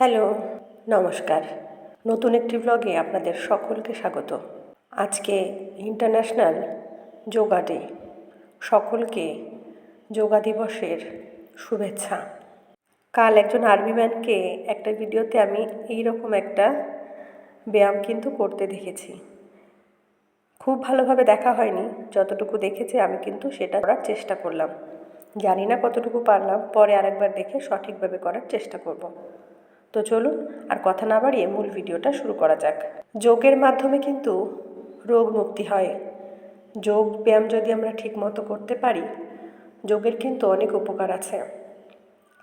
Hello, নমস্কার। নতুন একটি ব্লগে আপনাদের সকলকে স্বাগত। আজকে ইন্টারন্যাশনাল যোগা ডে। সকলকে যোগা দিবসের শুভেচ্ছা। কাল একজন আর্মি ম্যানকে একটা ভিডিওতে আমি এইরকম একটা ব্যায়াম কিন্তু করতে দেখেছি। খুব ভালোভাবে দেখা হয়নি, যতটুকু দেখেছি আমি কিন্তু সেটা করার চেষ্টা করলাম। জানি না কতটুকু পারলাম, পরে আরেকবার দেখে সঠিকভাবে করার চেষ্টা করব। তো চলুন আর কথা না বাড়িয়ে মূল ভিডিওটা শুরু করা যাক। যোগের মাধ্যমে কিন্তু রোগ মুক্তি হয়। যোগ ব্যায়াম যদি আমরা ঠিকমতো করতে পারি, যোগের কিন্তু অনেক উপকার আছে।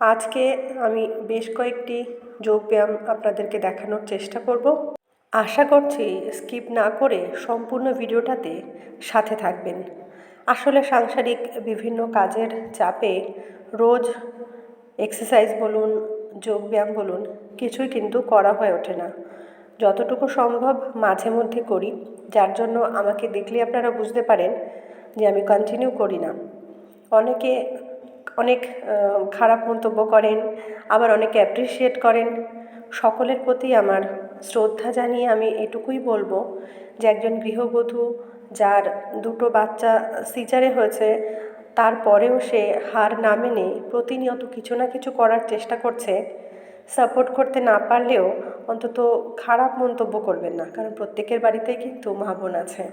আজকে আমি বেশ কয়েকটি যোগ ব্যায়াম আপনাদেরকে দেখানোর চেষ্টা করব। আশা করছি স্কিপ না করে সম্পূর্ণ ভিডিওটাতে সাথে থাকবেন। আসলে সাংসারিক বিভিন্ন কাজের চাপে রোজ এক্সারসাইজ বলুন, যোগব্যায়াম বলুন, কিছুই কিন্তু করা হয়ে ওঠে না। যতটুকু সম্ভব মাঝে মধ্যে করি, যার জন্য আমাকে দেখলে আপনারা বুঝতে পারেন যে আমি কন্টিনিউ করি না। অনেকে অনেক খারাপ মন্তব্য করেন, আবার অনেকে অ্যাপ্রিসিয়েট করেন। সকলের প্রতি আমার শ্রদ্ধা জানিয়ে আমি এটুকুই বলবো যে একজন গৃহবধূ যার দুটো বাচ্চা সিজারে হয়েছে, তারপরেও সে হার না মেনে প্রতিনিয়ত কিছু না কিছু করার চেষ্টা করছে। সাপোর্ট করতে না পারলেও অন্তত খারাপ মন্তব্য করবেন না, কারণ প্রত্যেকের বাড়িতেই কিন্তু মা বোন আছে।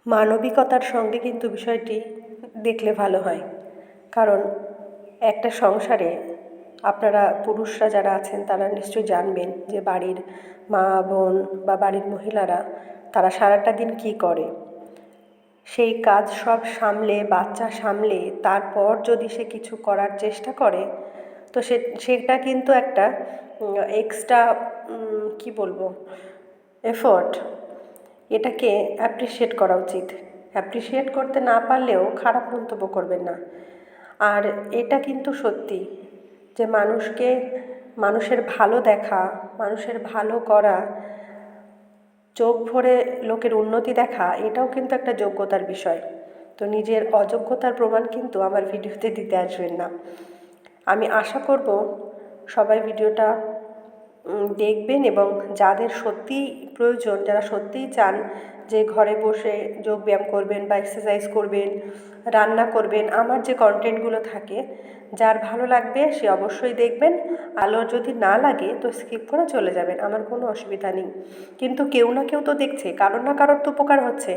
মানবিকতার সঙ্গে কিন্তু বিষয়টি দেখলে ভালো হয়, কারণ একটা সংসারে আপনারা পুরুষরা যারা আছেন তারা নিশ্চয়ই জানবেন যে বাড়ির মা বোন বা বাড়ির মহিলারা তারা সারাটা দিন কী করে। সেই কাজ সব সামলে, বাচ্চা সামলে, তারপর যদি সে কিছু করার চেষ্টা করে, তো সেটা কিন্তু একটা এক্সট্রা কি বলবো এফোর্ট। এটাকে অ্যাপ্রিসিয়েট করা উচিত। অ্যাপ্রিসিয়েট করতে না পারলেও খারাপ মন্তব্য করবেন না। আর এটা কিন্তু সত্যি যে মানুষের ভালো দেখা, মানুষের ভালো করা, চোখ ভরে লোকের উন্নতি দেখা, এটাও কিন্তু একটা যোগ্যতার বিষয়। তো নিজের অযোগ্যতার প্রমাণ কিন্তু আমার ভিডিওতে দিতে আসবেন না। আমি আশা করব সবাই ভিডিওটা দেখবেন এবং যাদের সত্যিই প্রয়োজন, যারা সত্যিই চান যে ঘরে বসে যোগব্যায়াম করবেন বা এক্সারসাইজ করবেন, রান্না করবেন, আমার যে কন্টেন্টগুলো থাকে, যার ভালো লাগবে সে অবশ্যই দেখবেন। আলো যদি না লাগে তো স্কিপ করে চলে যাবেন, আমার কোনো অসুবিধা নেই। কিন্তু কেউ না কেউ তো দেখছে, কারোর না কারোর তো উপকার হচ্ছে,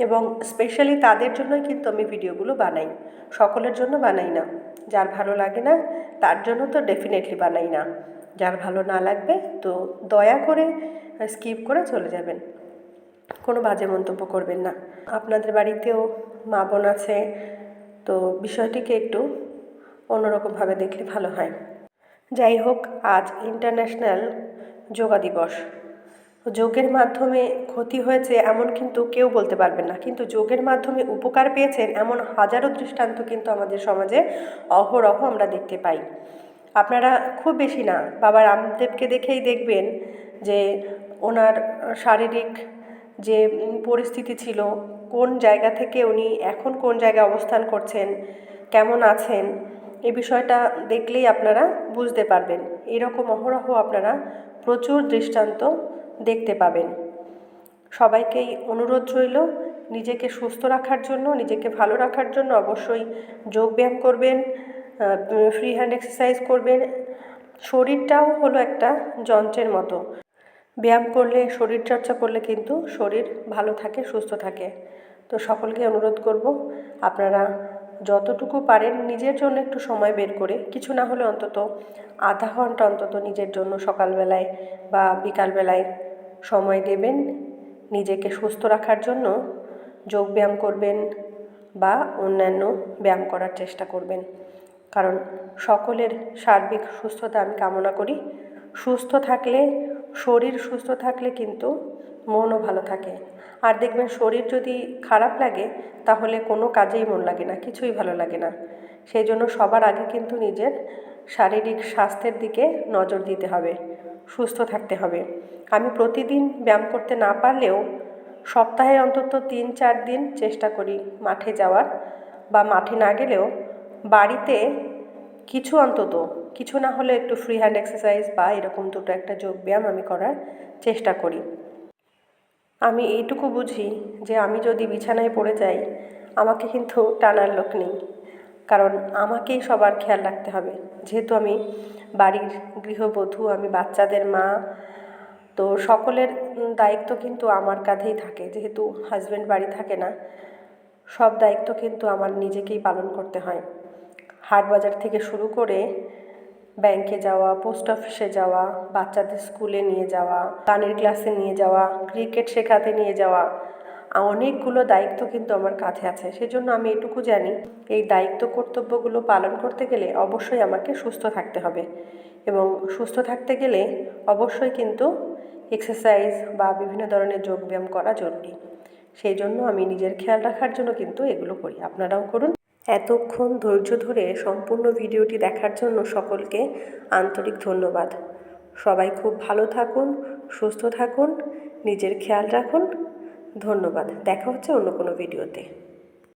এবং স্পেশালি তাদের জন্যই কিন্তু আমি ভিডিওগুলো বানাই। সকলের জন্য বানাই না। যার ভালো লাগে না তার জন্য তো ডেফিনেটলি বানাই না। যার ভালো না লাগবে তো দয়া করে স্কিপ করে চলে যাবেন, কোনো বাজে মন্তব্য করবেন না। আপনাদের বাড়িতেও মা বোন আছে, তো বিষয়টিকে একটু অন্যরকমভাবে দেখলে ভালো হয়। যাই হোক, আজ ইন্টারন্যাশনাল যোগা দিবস। যোগের মাধ্যমে ক্ষতি হয়েছে এমন কিন্তু কেউ বলতে পারবেন না, কিন্তু যোগের মাধ্যমে উপকার পেয়েছেন এমন হাজারো দৃষ্টান্ত কিন্তু আমাদের সমাজে অহরহ আমরা দেখতে পাই। আপনারা খুব বেশি না, বাবা রামদেবকে দেখেই দেখবেন যে ওনার শারীরিক যে পরিস্থিতি ছিল, কোন জায়গা থেকে উনি এখন কোন জায়গায় অবস্থান করছেন, কেমন আছেন, এই বিষয়টা দেখলেই আপনারা বুঝতে পারবেন। এরকম অহরহ আপনারা প্রচুর দৃষ্টান্ত দেখতে পাবেন। সবাইকেই অনুরোধ রইল, নিজেকে সুস্থ রাখার জন্য, নিজেকে ভালো রাখার জন্য অবশ্যই যোগব্যায়াম করবেন, ফ্রি হ্যান্ড এক্সারসাইজ করবেন। শরীরটাও হলো একটা যন্ত্রের মতো। ব্যায়াম করলে, শরীরচর্চা করলে কিন্তু শরীর ভালো থাকে, সুস্থ থাকে। তো সকলকে অনুরোধ করব, আপনারা যতটুকু পারেন নিজের জন্য একটু সময় বের করে, কিছু না হলে অন্তত আধা ঘন্টা অন্তত নিজের জন্য সকালবেলায় বা বিকালবেলায় সময় দেবেন। নিজেকে সুস্থ রাখার জন্য যোগব্যায়াম করবেন বা অন্যান্য ব্যায়াম করার চেষ্টা করবেন, কারণ সকলের সার্বিক সুস্থতা আমি কামনা করি। সুস্থ থাকলে, শরীর সুস্থ থাকলে কিন্তু মনও ভালো থাকে। আর দেখবেন শরীর যদি খারাপ লাগে তাহলে কোনো কাজেই মন লাগে না, কিছুই ভালো লাগে না। সেই জন্য সবার আগে কিন্তু নিজের শারীরিক স্বাস্থ্যের দিকে নজর দিতে হবে, সুস্থ থাকতে হবে। আমি প্রতিদিন ব্যায়াম করতে না পারলেও সপ্তাহে অন্তত 3-4 দিন চেষ্টা করি মাঠে যাওয়ার, বা মাঠে না গেলেও বাড়িতে কিছু অন্তত কিছু না হলে একটু ফ্রি হ্যান্ড এক্সারসাইজ বা এরকম দুটো একটা যোগব্যায়াম আমি করার চেষ্টা করি। আমি এইটুকু বুঝি যে আমি যদি বিছানায় পড়ে যাই আমাকে কিন্তু টানার লোক নেই, কারণ আমাকেই সবার খেয়াল রাখতে হবে। যেহেতু আমি বাড়ির গৃহবধূ, আমি বাচ্চাদের মা, তো সকলের দায়িত্ব কিন্তু আমার কাঁধেই থাকে। যেহেতু হাজব্যান্ড বাড়ি থাকে না, সব দায়িত্ব কিন্তু আমার নিজেকেই পালন করতে হয়। হাট বাজার থেকে শুরু করে ব্যাংকে যাওয়া, পোস্ট অফিসে যাওয়া, বাচ্চাদের স্কুলে নিয়ে যাওয়া, গানের ক্লাসে নিয়ে যাওয়া, ক্রিকেট শেখাতে নিয়ে যাওয়া, অনেকগুলো দায়িত্ব কিন্তু আমার কাঁধে আছে। সেজন্য আমি এটুকু জানি, এই দায়িত্ব কর্তব্যগুলো পালন করতে গেলে অবশ্যই আমাকে সুস্থ থাকতে হবে, এবং সুস্থ থাকতে গেলে অবশ্যই কিন্তু এক্সারসাইজ বা বিভিন্ন ধরনের যোগব্যায়াম করা জরুরি। সেই জন্য আমি নিজের খেয়াল রাখার জন্য কিন্তু এগুলো করি। আপনারাও করুন। এতক্ষণ ধৈর্য ধরে সম্পূর্ণ ভিডিওটি দেখার জন্য সকলকে আন্তরিক ধন্যবাদ। সবাই খুব ভালো থাকুন, সুস্থ থাকুন, নিজের খেয়াল রাখুন। ধন্যবাদ। দেখা হচ্ছে অন্য কোনো ভিডিওতে।